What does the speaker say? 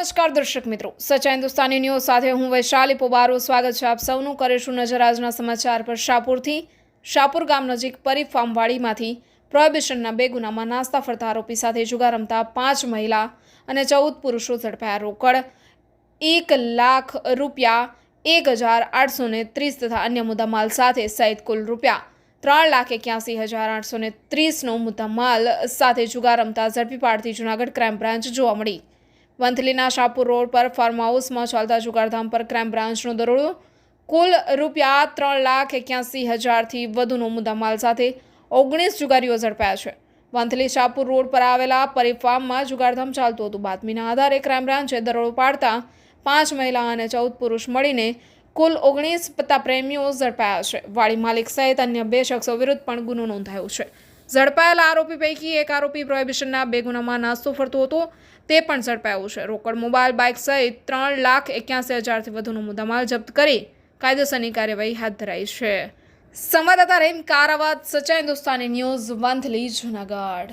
નમસ્કાર દર્શક મિત્રો, સચ્ચા હિન્દુસ્તાની ન્યૂઝ સાથે હું વૈશાલી પોબારો સ્વાગત છે આપ સૌનું. કરીશું નજર આજના સમાચાર પર. શાપુર ગામ નજીક પરી ફાર્મવાડીમાંથી પ્રોહિબિશનના 2 ગુનામાં નાસ્તા ફરતા આરોપી સાથે જુગાર રમતા 5 મહિલા અને 14 પુરુષો ઝડપાયા. રોકડ ₹1,0830 તથા અન્ય મુદ્દામાલ સાથે સહિત કુલ ₹3,81,830નો મુદ્દામાલ સાથે જુગાર રમતા ઝડપી પાડતી જૂનાગઢ ક્રાઇમ બ્રાન્ચ જોવા મળી. વંથલીના શાપુર રોડ પર ફાર્મ હાઉસમાં ચાલતા જુગારધામ પર ક્રાઇમ બ્રાન્ચનો દરોડો. કુલ ₹3,81,000થી વધુનો મુદ્દામાલ સાથે 19 જુગારીઓ ઝડપાયા છે. વંથલી શાપુર રોડ પર આવેલા પરી ફાર્મમાં જુગારધામ ચાલતું હતું. બાતમીના આધારે ક્રાઇમ બ્રાન્ચે દરોડો પાડતા 5 મહિલા અને 14 પુરુષ મળીને કુલ 19 પત્તા પ્રેમીઓ ઝડપાયા છે. વાડી માલિક સહિત અન્ય 2 શખ્સો વિરુદ્ધ પણ ગુનો નોંધાયો છે. ઝડપાયેલા આરોપી પૈકી એક આરોપી પ્રોહિબિશનના 2 ગુનામાં નાસ્તો ફરતો હતો, તે પણ ઝડપાયો છે. રોકડ, મોબાઈલ, બાઇક સહિત 3,81,000થી વધુનો મુદ્દામાલ જપ્ત કરી કાયદેસરની કાર્યવાહી હાથ ધરાઈ છે. સંવાદદાતા રહીમ કારાવત, સચ્ચા હિન્દુસ્તાની ન્યૂઝ, વંથલી, જૂનાગઢ.